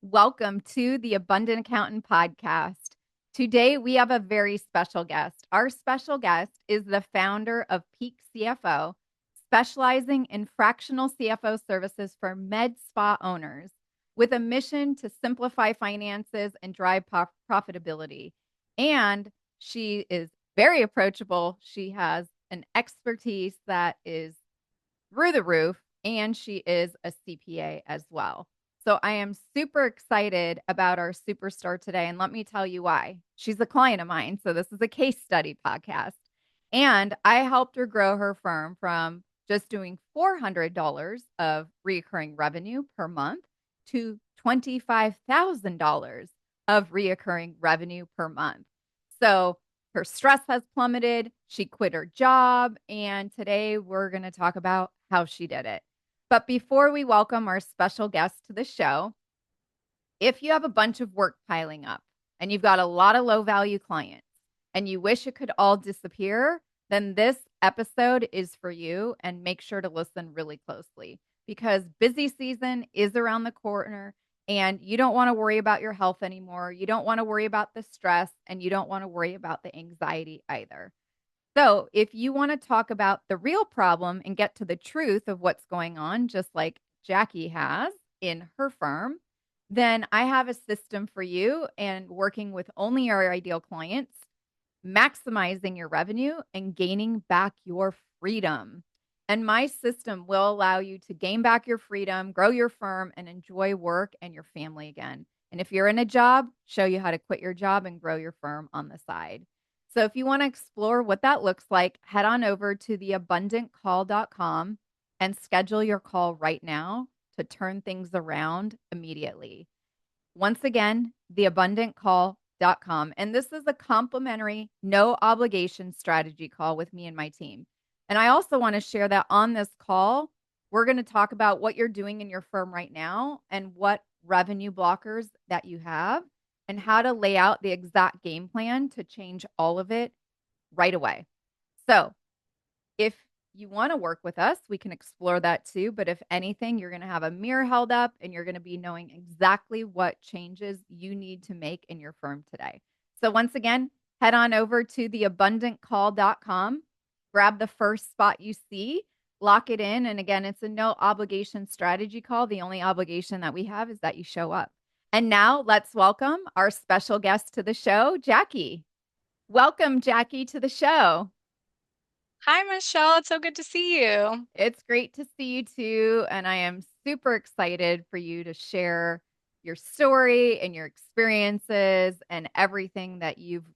Welcome to the Abundant Accountant podcast. Today, we have a very special guest. Our special guest is the founder of Peak CFO, specializing in fractional CFO services for med spa owners with a mission to simplify finances and drive profitability. And she is very approachable. She has an expertise that is through the roof, and she is a CPA as well. So I am super excited about our superstar today. And let me tell you why. She's a client of mine. So this is a case study podcast. And I helped her grow her firm from just doing $400 of recurring revenue per month to $25,000 of recurring revenue per month. So her stress has plummeted. She quit her job. And today we're going to talk about how she did it. But before we welcome our special guest to the show, if you have a bunch of work piling up and you've got a lot of low value clients and you wish it could all disappear, then this episode is for you. And make sure to listen really closely because busy season is around the corner and you don't want to worry about your health anymore. You don't want to worry about the stress and you don't want to worry about the anxiety either. So, if you want to talk about the real problem and get to the truth of what's going on, just like Jaci has in her firm, then I have a system for you and working with only our ideal clients, maximizing your revenue and gaining back your freedom. And my system will allow you to gain back your freedom, grow your firm, and enjoy work and your family again. And if you're in a job, show you how to quit your job and grow your firm on the side. So if you want to explore what that looks like, head on over to theabundantcall.com and schedule your call right now to turn things around immediately. Once again, theabundantcall.com. And this is a complimentary, no obligation strategy call with me and my team. And I also want to share that on this call, we're going to talk about what you're doing in your firm right now and what revenue blockers that you have and how to lay out the exact game plan to change all of it right away. So, if you want to work with us, we can explore that too. But if anything, you're going to have a mirror held up and you're going to be knowing exactly what changes you need to make in your firm today. So, once again, head on over to theabundantcall.com, grab the first spot you see, lock it in. And again, it's a no obligation strategy call. The only obligation that we have is that you show up. And now let's welcome our special guest to the show, Jaci. Welcome, Jaci, to the show. Hi, Michelle. It's so good to see you. It's great to see you too. And I am super excited for you to share your story and your experiences and everything that you've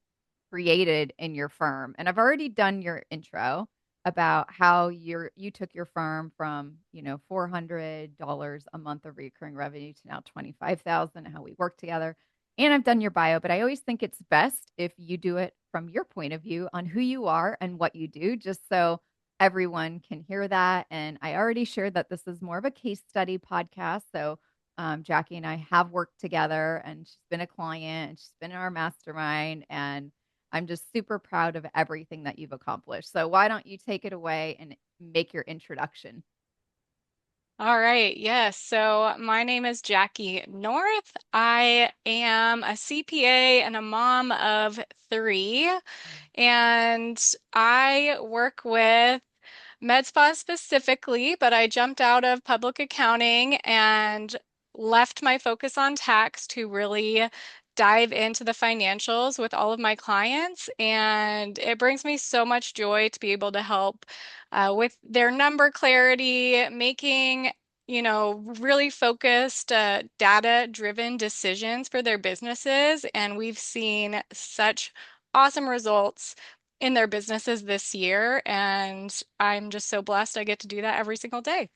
created in your firm. And I've already done your intro about how you took your firm from, $400 a month of recurring revenue to now 25,000, how we work together. And I've done your bio, but I always think it's best if you do it from your point of view on who you are and what you do, just so everyone can hear that. And I already shared that this is more of a case study podcast. So Jaci and I have worked together, and she's been a client, and she's been in our mastermind, and I'm just super proud of everything that you've accomplished. So why don't you take it away and make your introduction? All right. Yes. So my name is Jaci North. I am a CPA and a mom of three, and I work with med spa specifically, but I jumped out of public accounting and left my focus on tax to really dive into the financials with all of my clients. And it brings me so much joy to be able to help with their number clarity, making really focused, data-driven decisions for their businesses. And we've seen such awesome results in their businesses this year. And I'm just so blessed I get to do that every single day.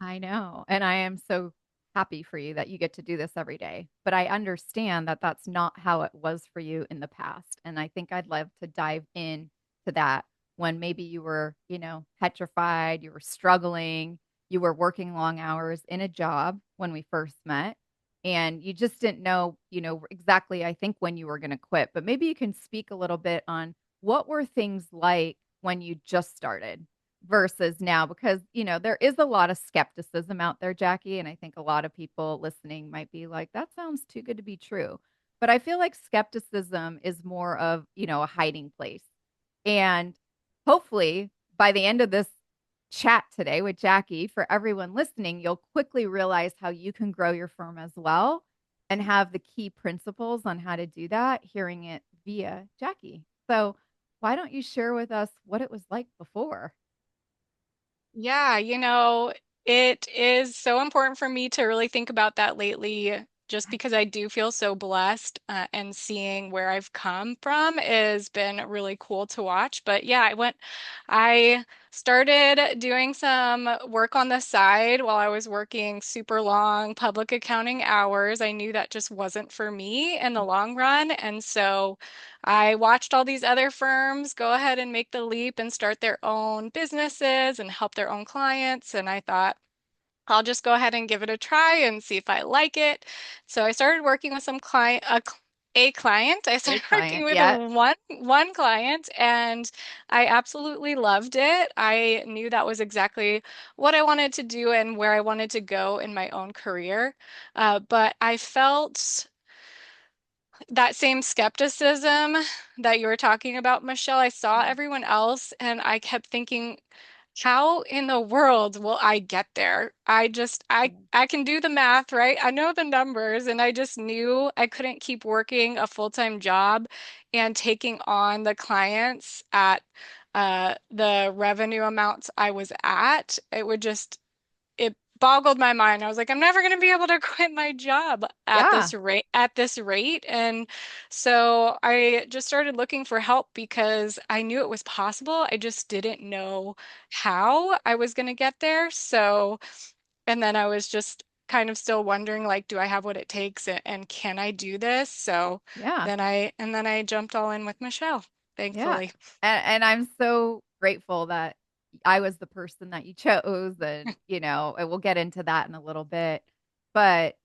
I know. And I am so happy for you that you get to do this every day. But I understand that that's not how it was for you in the past. And I think I'd love to dive in to that when maybe you were, petrified, you were struggling, you were working long hours in a job when we first met. And you just didn't know, exactly, I think, when you were going to quit. But maybe you can speak a little bit on what were things like when you just started versus now because there is a lot of skepticism out there, Jackie, and I think a lot of people listening might be like that sounds too good to be true. But I feel like skepticism is more of a hiding place. And hopefully by the end of this chat today with Jackie, for everyone listening, you'll quickly realize how you can grow your firm as well and have the key principles on how to do that, hearing it via Jackie. So why don't you share with us what it was like before? Yeah, it is so important for me to really think about that lately, just because I do feel so blessed, and seeing where I've come from has been really cool to watch. But yeah, I started doing some work on the side while I was working super long public accounting hours. I knew that just wasn't for me in the long run. And so I watched all these other firms go ahead and make the leap and start their own businesses and help their own clients. And I thought, I'll just go ahead and give it a try and see if I like it. So I started working with a client. I A started working client, with yeah, one client, and I absolutely loved it. I knew that was exactly what I wanted to do and where I wanted to go in my own career. But I felt that same skepticism that you were talking about, Michelle. I saw yeah, everyone else and I kept thinking, how in the world will I get there? I can do the math, right? I know the numbers, and I just knew I couldn't keep working a full-time job and taking on the clients at the revenue amounts I was at. It boggled my mind. I was like, I'm never going to be able to quit my job yeah, at this rate. And so I just started looking for help because I knew it was possible. I just didn't know how I was going to get there. So, and then I was just kind of still wondering, like, do I have what it takes and can I do this? So yeah, then I jumped all in with Michelle, yeah. thankfully. And I'm so grateful that I was the person that you chose. And we'll get into that in a little bit. But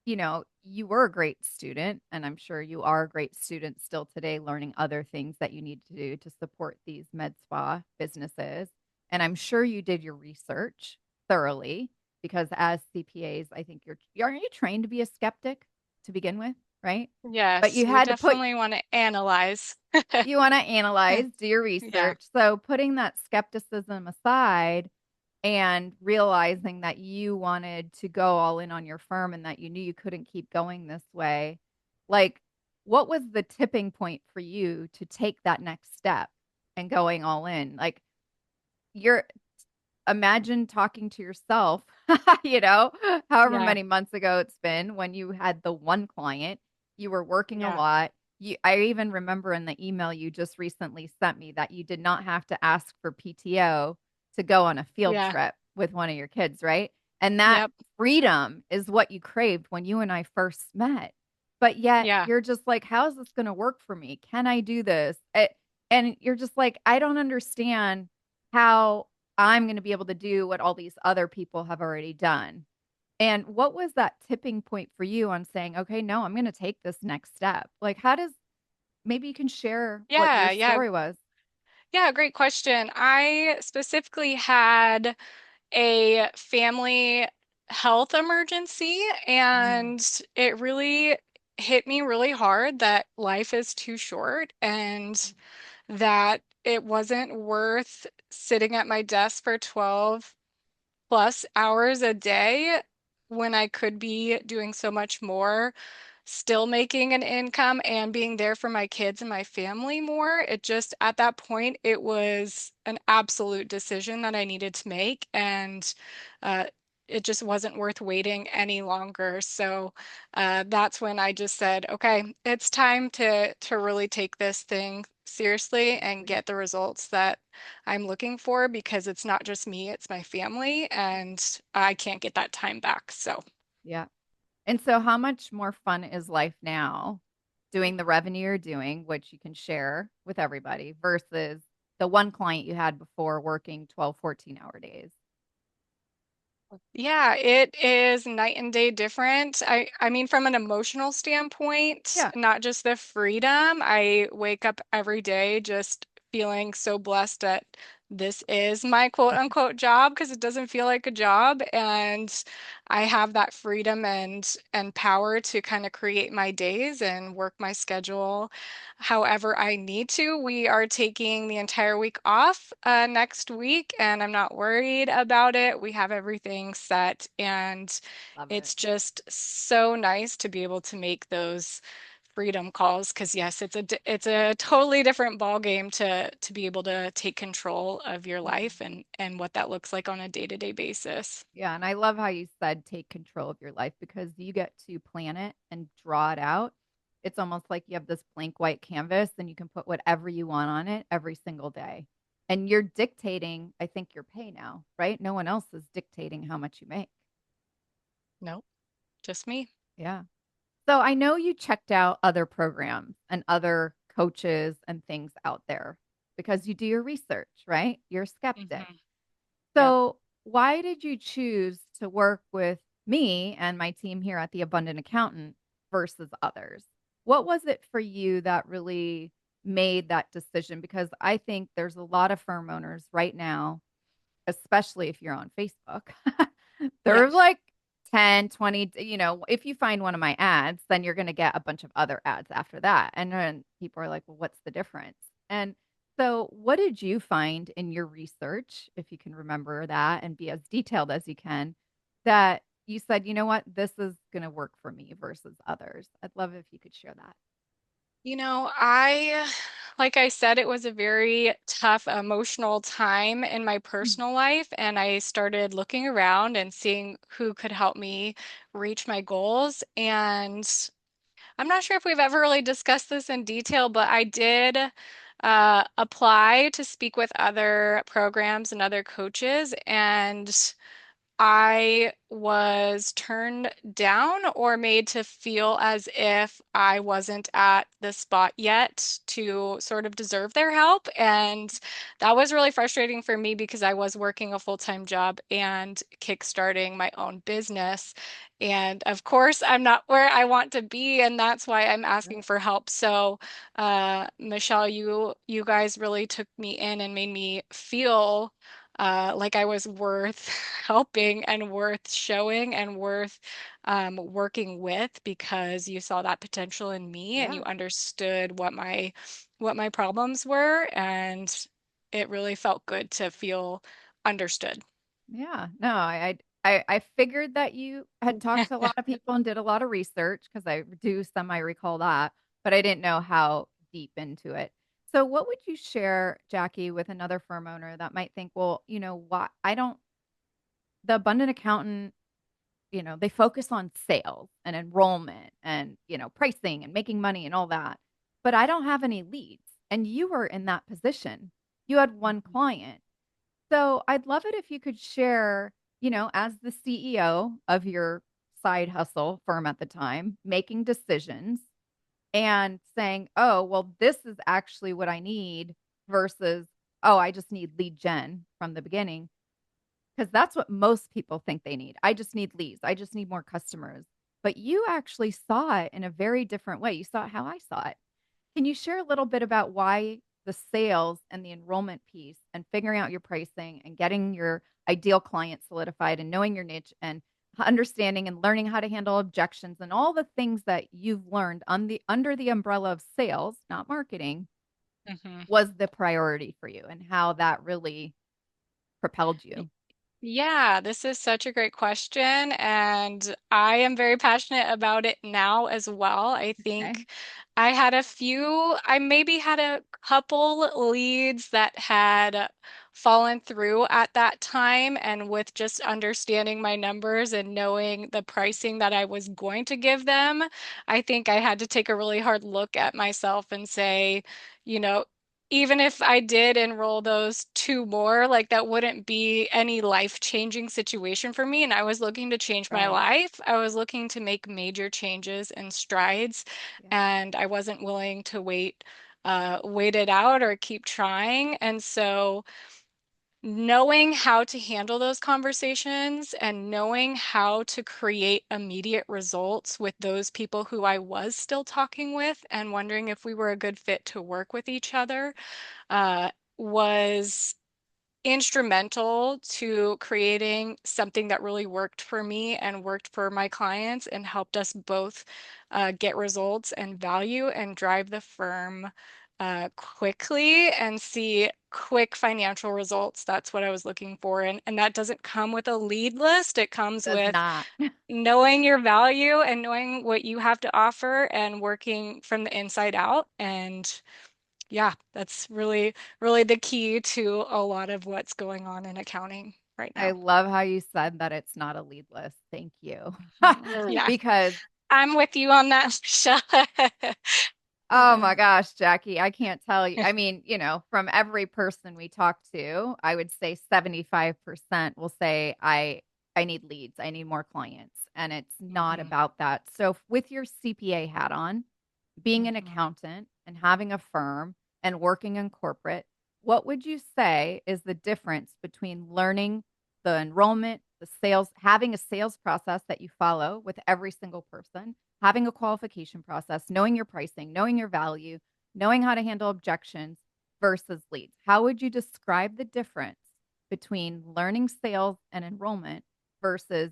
you were a great student, and I'm sure you are a great student still today, learning other things that you need to do to support these med spa businesses. And I'm sure you did your research thoroughly because as CPAs, I think aren't you trained to be a skeptic to begin with, right? But Yes, you we had to put definitely want to analyze. you want to analyze, do your Yeah. research. So putting that skepticism aside and realizing that you wanted to go all in on your firm and that you knew you couldn't keep going this way, like what was the tipping point for you to take that next step and going all in? Like you're imagine talking to yourself, you know, however Yeah. many months ago it's been when you had the one client, you were working a Yeah. lot. I even remember in the email you just recently sent me that you did not have to ask for PTO to go on a field Yeah. trip with one of your kids, right? And that Yep. freedom is what you craved when you and I first met. But yet Yeah. you're just like, how is this going to work for me? Can I do this? And you're just like, I don't understand how I'm going to be able to do what all these other people have already done. And what was that tipping point for you on saying, okay, no, I'm going to take this next step? Like, maybe you can share what your Yeah. Yeah. story was? Yeah. Great question. I specifically had a family health emergency, Mm, and it really hit me really hard that life is too short and that it wasn't worth sitting at my desk for 12 plus hours a day when I could be doing so much more, still making an income and being there for my kids and my family more. It just, at that point, it was an absolute decision that I needed to make. And uh, it just wasn't worth waiting any longer. So that's when I just said, okay, it's time to really take this thing seriously and seriously. get the results that I'm looking for, because it's not just me, it's my family, and I can't get that time back. So, Yeah. And so, how much more fun is life now doing the revenue you're doing, which you can share with everybody, versus the one client you had before working 12, 14-hour days? yeah, it is night and day different. I mean, from an emotional standpoint, Yeah. not just the freedom. I wake up every day just feeling so blessed at this is my quote unquote job because it doesn't feel like a job. And I have that freedom and power to kind of create my days and work my schedule however I need to. We are taking the entire week off next week, and I'm not worried about it. We have everything set, and Love it. it's just so nice to be able to make those freedom calls because yes, it's a totally different ball game to be able to take control of your life Mhm. and what that looks like on a day-to-day basis. Yeah, and I love how you said take control of your life because you get to plan it and draw it out. It's almost like you have this blank white canvas and you can put whatever you want on it every single day. And you're dictating, I think, your pay now, right? No one else is dictating how much you make. Nope, just me. Yeah. So I know you checked out other programs and other coaches and things out there because you do your research, right? You're a skeptic. Hmm. Yep. So, why did you choose to work with me and my team here at the Abundant Accountant versus others? What was it for you that really made that decision? Because I think there's a lot of firm owners right now, especially if you're on Facebook. Yeah. There's like 10, 20. If you find one of my ads, then you're going to get a bunch of other ads after that. And then people are like, well, what's the difference? And so, what did you find in your research, if you can remember that and be as detailed as you can, that you said, you know what, this is going to work for me versus others? I'd love if you could share that. Like I said, it was a very tough emotional time in my Mm. personal life, and I started looking around and seeing who could help me reach my goals. And I'm not sure if we've ever really discussed this in detail, but I did apply to speak with other programs and other coaches, and I was turned down or made to feel as if I wasn't at the spot yet to sort of deserve their help. And that was really frustrating for me because I was working a full-time job and kickstarting my own business. And of course, I'm not where I want to be, and that's why I'm asking Right. for help. So, Michelle, you guys really took me in and made me feel like I was worth helping and worth showing and worth working with because you saw that potential in me and you Yeah. understood what my problems were, and it really felt good to feel understood. Yeah. No, I figured that you had talked to a lot of people and did a lot of research because I do semi recall that, but I didn't know how deep into it. So, what would you share, Jackie, with another firm owner that might think, well, what I don't, the abundant accountant, they focus on sales and enrollment and, pricing and making money and all that, but I don't have any leads. And you were in that position. You had one Mhm. client. So I'd love it if you could share, as the CEO of your side hustle firm at the time, making decisions and saying, oh, well, this is actually what I need versus, oh, I just need lead gen from the beginning. Because that's what most people think they need. I just need leads. I just need more customers. But you actually saw it in a very different way. You saw it how I saw it. Can you share a little bit about why the sales and the enrollment piece and figuring out your pricing and getting your ideal client solidified and knowing your niche and understanding and learning how to handle objections and all the things that you've learned on the under the umbrella of sales, not marketing, Mhm. was the priority for you and how that really propelled you? Yeah, this is such a great question, and I am very passionate about it now as well. I Okay. think I maybe had a couple leads that had fallen through at that time, and with just understanding my numbers and knowing the pricing that I was going to give them, I think I had to take a really hard look at myself and say, you know, even if I did enroll those two more, like that wouldn't be any life-changing situation for me. And I was looking to change my Right. life. I was looking to make major changes and strides, Yeah. and I wasn't willing to wait it out or keep trying. And so knowing how to handle those conversations and knowing how to create immediate results with those people who I was still talking with and wondering if we were a good fit to work with each other uh, was instrumental to creating something that really worked for me and worked for my clients and helped us both get results and value and drive the firm quickly and see quick financial results. That's what I was looking for. And that doesn't come with a lead list. It comes Does with not. knowing your value and knowing what you have to offer and working from the inside out. And yeah, that's really, really the key to a lot of what's going on in accounting right I now. love how you said that it's not a lead list. Thank you. Yeah, Because, I'm with you on that, Michelle. oh my gosh, Jackie, I can't tell you. I mean, from every person we talk to, I would say 75% will say, I need leads, I need more clients. And it's not Mhm, about that. So with your CPA hat on, being an mhm, accountant and having a firm and working in corporate, what would you say is the difference between learning the enrollment, the sales, having a sales process that you follow with every single person, having a qualification process, knowing your pricing, knowing your value, knowing how to handle objections versus leads? How would you describe the difference between learning sales and enrollment versus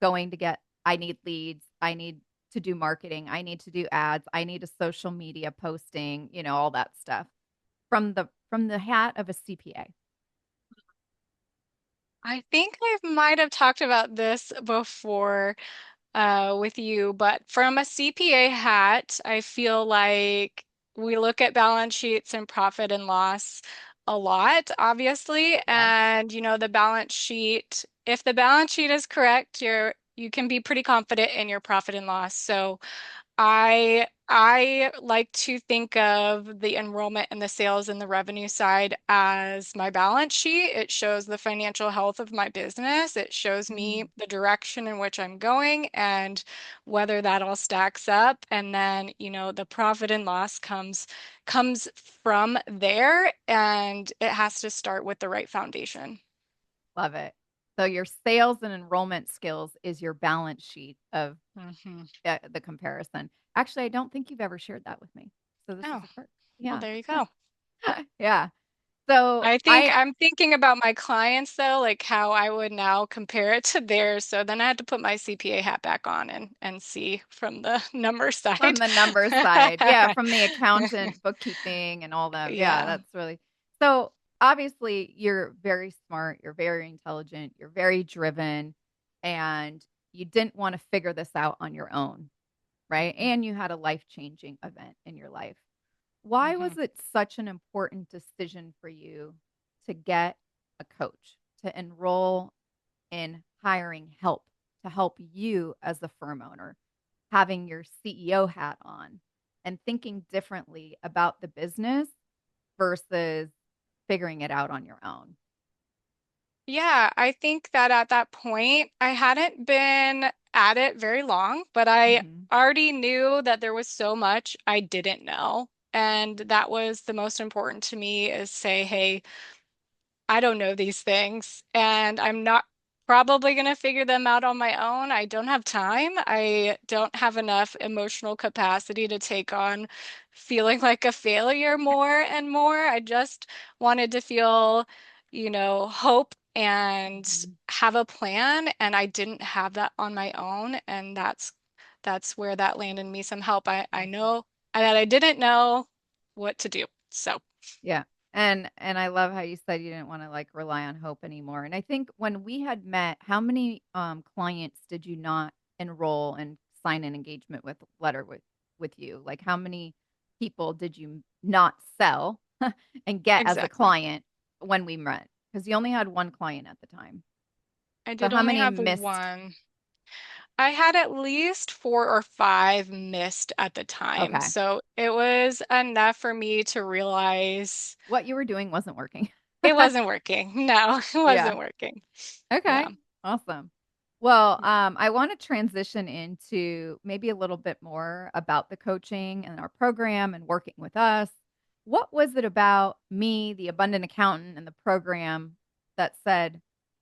going to get, I need leads, I need to do marketing, I need to do ads, I need a social media posting, all that stuff from the hat of a CPA. I think I might have talked about this before with you, but from a CPA hat, I feel like we look at balance sheets and profit and loss a lot, obviously. Yes. And the balance sheet, if the balance sheet is correct, you can be pretty confident in your profit and loss. So I like to think of the enrollment and the sales and the revenue side as my balance sheet. It shows the financial health of my business. It shows me Mm, the direction in which I'm going and whether that all stacks up. And then, the profit and loss comes from there, and it has to start with the right foundation. love it. So your sales and enrollment skills is your balance sheet of Hmm. the comparison. Actually, I don't think you've ever shared that with me. So this is Oh, a first. well, Yeah. there you go. Yeah. So I think I I'm thinking about my clients though, like how I would now compare it to theirs. So then I had to put my CPA hat back on and see from the number From side. the numbers side. Yeah, from the accountant, bookkeeping, and all that. Yeah, Yeah. that's really so obviously you're very smart, you're very intelligent, you're very driven, and you didn't want to figure this out on your own, right? Mhm, And you had a life-changing event in your life. Why mhm. was it such an important decision for you to get a coach, to enroll in hiring help to help you as the firm owner, having your CEO hat on and thinking differently about the business versus figuring it out on your own? Yeah, I think that at that point, I hadn't been at it very long, but I Mhm. already knew that there was so much I didn't know. And that was the most important to me is say, hey, I don't know these things, and I'm not probably going to figure them out on my own. I don't have time. I don't have enough emotional capacity to take on feeling like a failure more and more. I just wanted to feel, hope and Mhm. have a plan, and I didn't have that on my own, and that's where that landed me some help. I Awesome. know that I didn't know what to do. So, Yeah. And I love how you said you didn't want to like rely on hope anymore. And I think when we had met, how many clients did you not enroll and sign an engagement with letter with you? Like how many people did you not sell and get as a exactly. client when we met? Because you only had one client at the time. I So did how only many have missed? one. I had at least 4 or 5 missed at the time. Okay. So it was enough for me to realize What you were doing wasn't working. it wasn't working. No, it Yeah. wasn't working. Okay. Yeah. Awesome. Well, Yeah. I want to transition into maybe a little bit more about the coaching and our program and working with us. What was it about me, the abundant accountant, and the program that said,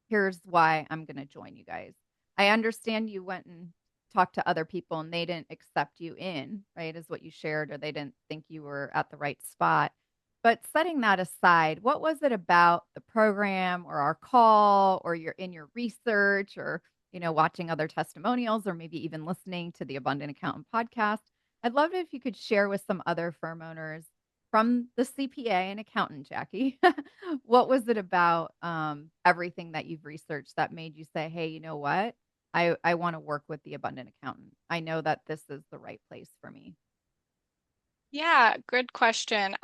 here's why I'm going to join you guys? I understand you went and talked to other people and they didn't accept you in, right? Is what you shared, or they didn't think you were at the right spot. But setting that aside, what was it about the program or our call or your research or, watching other testimonials or maybe even listening to the Abundant Accountant podcast? I'd love it if you could share with some other firm owners from the CPA and accountant, Jackie. What was it about everything that you've researched that made you say, hey, you know what? I want to work with the Abundant Accountant. I know that this is the right place for me. Yeah, good question.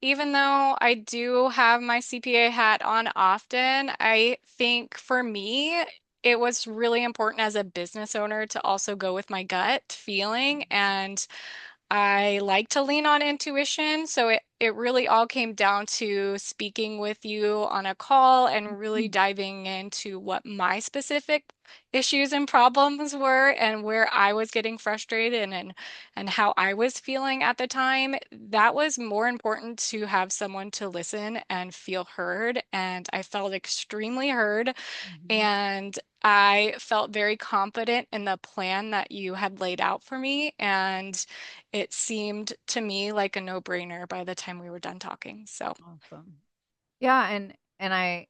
Even though I do have my CPA hat on often, I think for me, it was really important as a business owner to also go with my gut feeling. And I like to lean on intuition, so it really all came down to speaking with you on a call and really Mhm. diving into what my specific issues and problems were and where I was getting frustrated and how I was feeling at the time. That was more important to have someone to listen and feel heard, and I felt extremely heard. Mhm. And I felt very confident in the plan that you had laid out for me. And it seemed to me like a no-brainer by the time we were done talking. So, Awesome. Yeah, and I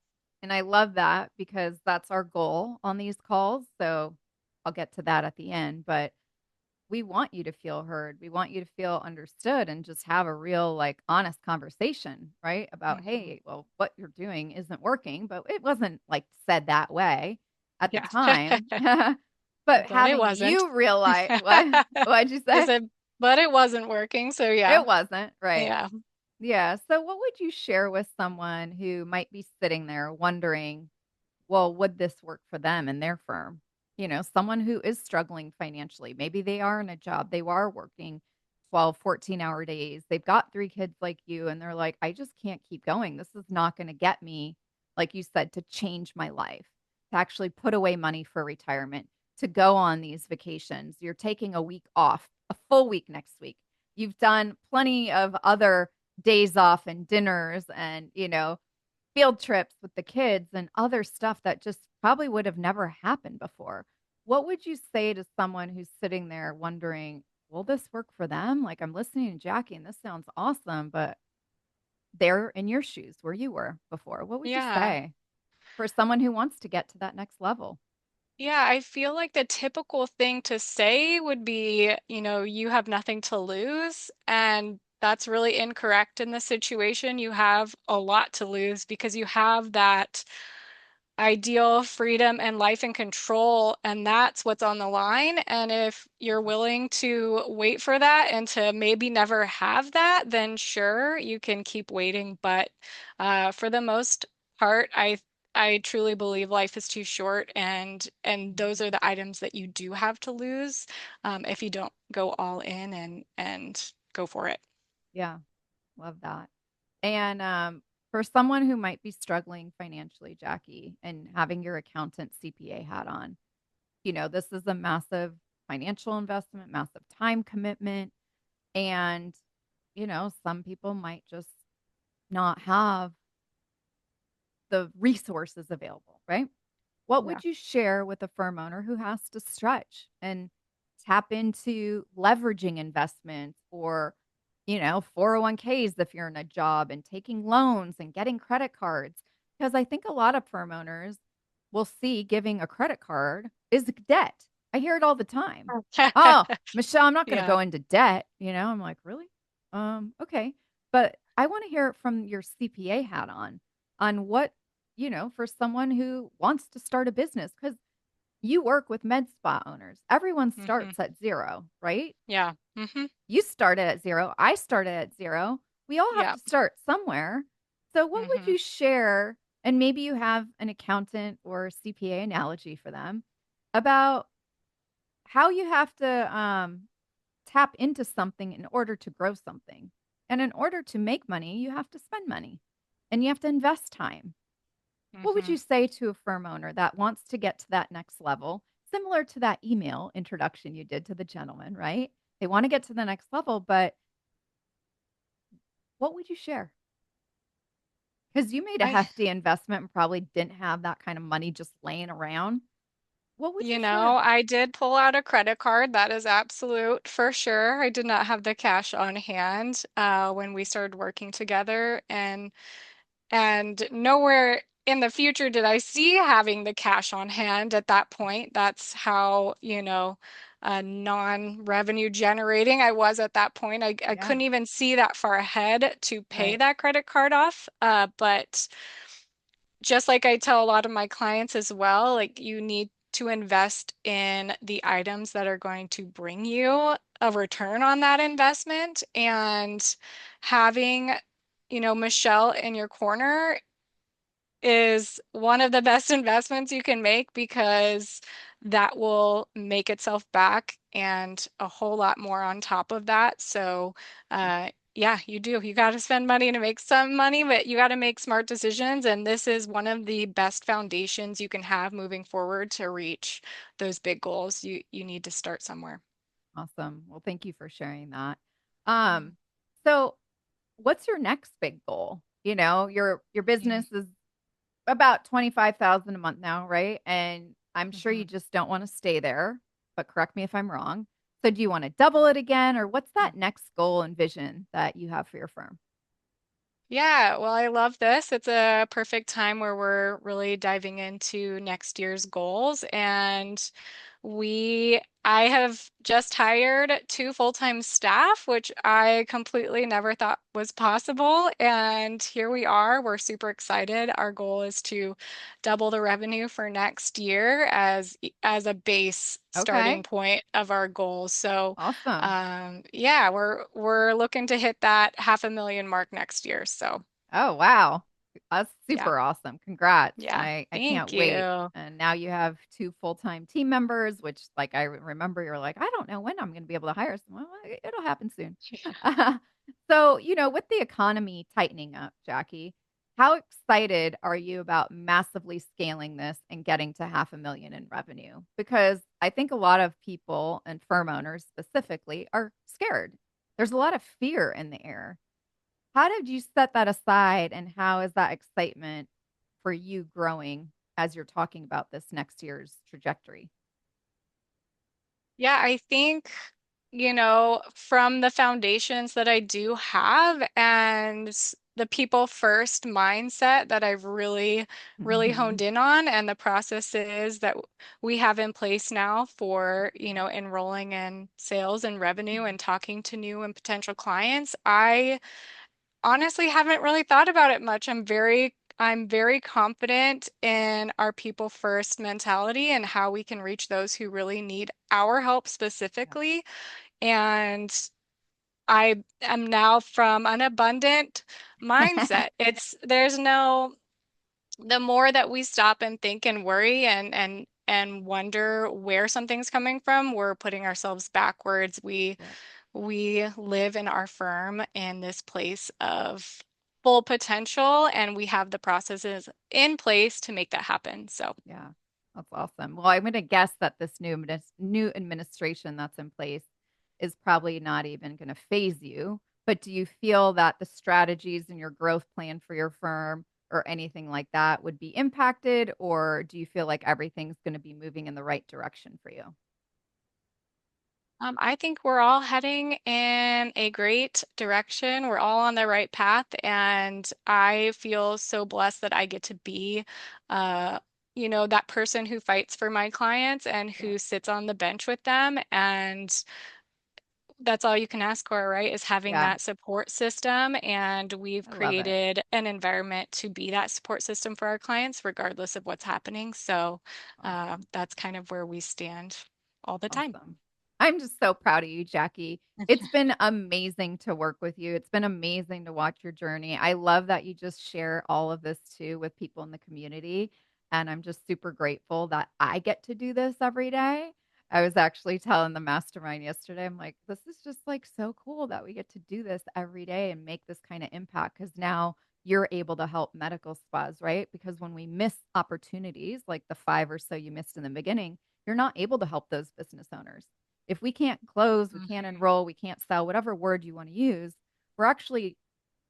love that because that's our goal on these calls. So I'll get to that at the end, but we want you to feel heard. We want you to feel understood and just have a real like honest conversation, right? About, mhm. hey, well, what you're doing isn't working, but it wasn't like said that way at the Yeah. time. But But it having wasn't. you realize what'd you I say? said, but it wasn't working. So, yeah. It wasn't, right. Yeah. Yeah. So what would you share with someone who might be sitting there wondering, well, would this work for them and their firm? Someone who is struggling financially. Maybe they are in a job, they are working 12, 14-hour days. They've got three kids like you, and they're like, I just can't keep going. This is not going to get me, like you said, to change my life, to actually put away money for retirement, to go on these vacations. You're taking a week off, a full week next week. You've done plenty of other days off and dinners and, field trips with the kids and other stuff that just probably would have never happened before. What would you say to someone who's sitting there wondering, will this work for them? Like, I'm listening to Jackie and this sounds awesome, but they're in your shoes where you were before. What would you Yeah. say for someone who wants to get to that next level? Yeah, I feel like the typical thing to say would be, you have nothing to lose. And that's really incorrect in this situation. You have a lot to lose because you have that ideal freedom and life and control, and that's what's on the line. And if you're willing to wait for that and to maybe never have that, then sure, you can keep waiting. But for the most part, I truly believe life is too short, and those are the items that you do have to lose if you don't go all in and go for it. Yeah, love that. And for someone who might be struggling financially, Jackie, and having your accountant CPA hat on, this is a massive financial investment, massive time commitment. And, some people might just not have the resources available, right? What Yeah. would you share with a firm owner who has to stretch and tap into leveraging investments or, 401ks if you're in a job and taking loans and getting credit cards? Because I think a lot of firm owners will see giving a credit card is debt. I hear it all the time. Oh, Michelle, I'm not going to Yeah. go into debt. I'm like, really? Okay. But I want to hear it from your CPA hat on what for someone who wants to start a business, because you work with med spa owners. Everyone hmm starts at zero, right? Yeah. You started at zero. I started at zero. We all have Yeah. to start somewhere. So, what would hmm you share? And maybe you have an accountant or CPA analogy for them about how you have to tap into something in order to grow something. And in order to make money, you have to spend money and you have to invest time. What would hmm you say to a firm owner that wants to get to that next level? Similar to that email introduction you did to the gentleman, right? They want to get to the next level, but what would you share? Because you made a I hefty investment and probably didn't have that kind of money just laying around. Well, which You is sort of know, I did pull out a credit card. That is absolute for sure. I did not have the cash on hand when we started working together, and nowhere in the future did I see having the cash on hand at that point. That's how, non-revenue generating I was at that point. I yeah, couldn't even see that far ahead to pay right. that credit card off. But just like I tell a lot of my clients as well, like you need to invest in the items that are going to bring you a return on that investment. And having, Michelle in your corner is one of the best investments you can make because that will make itself back and a whole lot more on top of that. So, yeah, you do. You got to spend money to make some money, but you got to make smart decisions. And this is one of the best foundations you can have moving forward to reach those big goals. You need to start somewhere. Awesome. Well, thank you for sharing that. Um, so what's your next big goal? Your business is about 25,000 a month now, right? And I'm sure you Mhm. just don't want to stay there, but correct me if I'm wrong. So do you want to double it again, or what's that next goal and vision that you have for your firm? Yeah, well, I love this. It's a perfect time where we're really diving into next year's goals. And I have just hired two full-time staff, which I completely never thought was possible. And here we are. We're super excited. Our goal is to double the revenue for next year as a base starting Okay. point of our goals. So Awesome. yeah, we're looking to hit that 500,000 mark next year. So Oh, wow. That's yeah, super awesome. Congrats. yeah. I can't Thank wait. you. And now you have two full-time team members, which like remember you're like, I don't know when I'm going to be able to hire someone. Well, it'll happen soon. So, with the economy tightening up, Jackie, how excited are you about massively scaling this and getting to 500,000 in revenue? Because I think a lot of people and firm owners specifically are scared. There's a lot of fear in the air. How did you set that aside, and how is that excitement for you growing as you're talking about this next year's trajectory? Yeah, I think, from the foundations that I do have and the people first mindset that I've really, really Mhm. honed in on, and the processes that we have in place now for, enrolling in sales and revenue and talking to new and potential clients, I honestly haven't really thought about it much. I'm very confident in our people first mentality and how we can reach those who really need our help Yeah. specifically. And I am now from an abundant mindset. The more that we stop and think and worry and wonder where something's coming from, we're putting ourselves backwards. We Yeah. we live in our firm in this place of full potential, and we have the processes in place to make that happen. So, Yeah, that's awesome. Well, I'm going to guess that this new administration that's in place is probably not even going to phase you. But do you feel that the strategies and your growth plan for your firm or anything like that would be impacted, or do you feel like everything's going to be moving in the right direction for you? I think we're all heading in a great direction. We're all on the right path, and I feel so blessed that I get to be, uh, that person who fights for my clients and Yeah, who sits on the bench with them. And that's all you can ask for, right? Is having yeah, that support system. And we've I love it. created an environment to be that support system for our clients, regardless of what's happening. So Awesome. that's kind of where we stand all the time. Awesome. I'm just so proud of you, Jackie. It's been amazing to work with you. It's been amazing to watch your journey. I love that you just share all of this too with people in the community. And I'm just super grateful that I get to do this every day. I was actually telling the mastermind yesterday, I'm like, this is just like so cool that we get to do this every day and make this kind of impact because now you're able to help medical spas, right? Because when we miss opportunities like the five or so you missed in the beginning, you're not able to help those business owners. If we can't close, we can't Mhm. enroll, we can't sell, whatever word you want to use, we're actually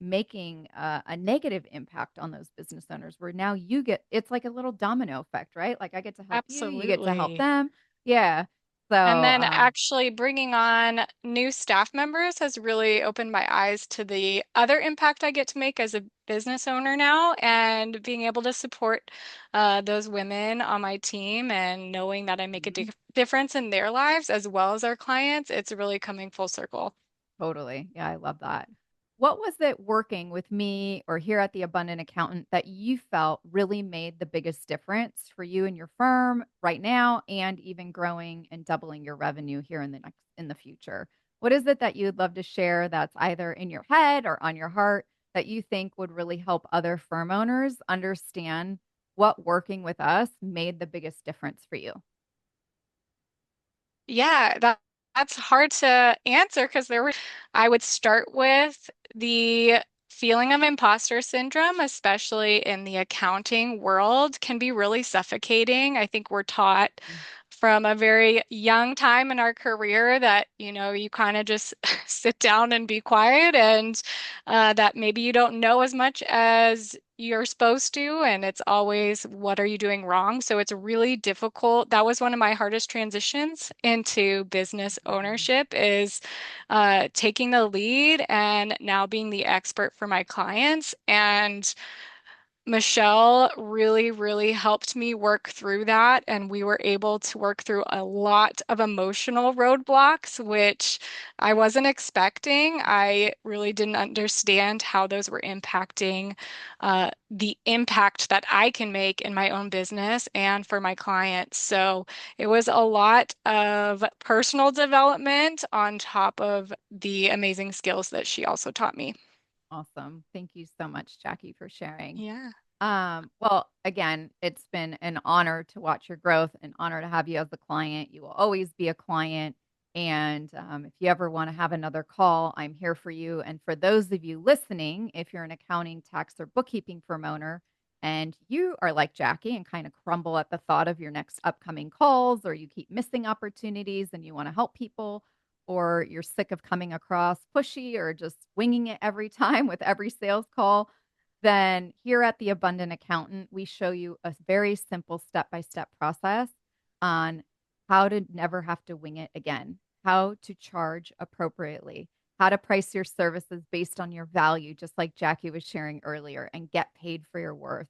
making a negative impact on those business owners where now you get it's like a little domino effect, right? Like I get to help you, you get to help Absolutely. them. Yeah. So, And then actually bringing on new staff members has really opened my eyes to the other impact I get to make as a business owner now, and being able to support those women on my team and knowing that I make a mhm. difference in their lives as well as our clients, it's really coming full circle. Totally. Yeah, I love that. What was it working with me or here at the Abundant Accountant that you felt really made the biggest difference for you and your firm right now and even growing and doubling your revenue here in the future? What is it that you'd love to share that's either in your head or on your heart that you think would really help other firm owners understand what working with us made the biggest difference for you? Yeah, that's hard to answer because I would start with the feeling of imposter syndrome, especially in the accounting world, can be really suffocating. I think we're taught from a very young time in our career that, you kind of just sit down and be quiet, and that maybe you don't know as much as you're supposed to, and it's always, what are you doing wrong? So it's really difficult. That was one of my hardest transitions into business Mhm. ownership, is taking the lead and now being the expert for my clients. And Michelle really, really helped me work through that. And we were able to work through a lot of emotional roadblocks, which I wasn't expecting. I really didn't understand how those were impacting the impact that I can make in my own business and for my clients. So it was a lot of personal development on top of the amazing skills that she also taught me. Awesome. Thank you so much, Jackie, for sharing. Yeah. Well, again, it's been an honor to watch your growth, an honor to have you as a client. You will always be a client. And if you ever want to have another call, I'm here for you. And for those of you listening, if you're an accounting, tax, or bookkeeping firm owner and you are like Jackie and kind of crumble at the thought of your next upcoming calls, or you keep missing opportunities and you want to help people, or you're sick of coming across pushy or just winging it every time with every sales call, then here at the Abundant Accountant, we show you a very simple step by step process on how to never have to wing it again, how to charge appropriately, how to price your services based on your value, just like Jackie was sharing earlier, and get paid for your worth.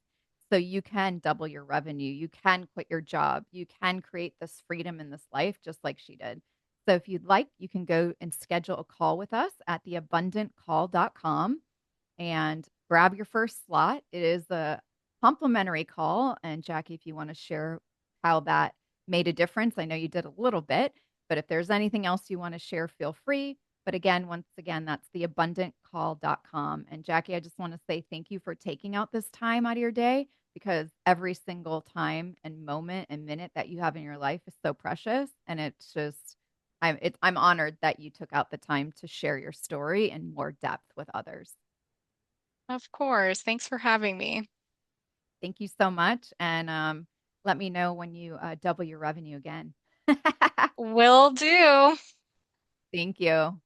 So you can double your revenue, you can quit your job, you can create this freedom in this life, just like she did. So if you'd like, you can go and schedule a call with us at theabundantcall.com and grab your first slot. It is a complimentary call. And Jackie, if you want to share how that made a difference, I know you did a little bit, but if there's anything else you want to share, feel free. But again, once again, that's theabundantcall.com. And Jackie, I just want to say thank you for taking out this time out of your day because every single time and moment and minute that you have in your life is so precious. And it's just, I'm honored that you took out the time to share your story in more depth with others. Of course. Thanks for having me. Thank you so much. And let me know when you double your revenue again. Will do. Thank you.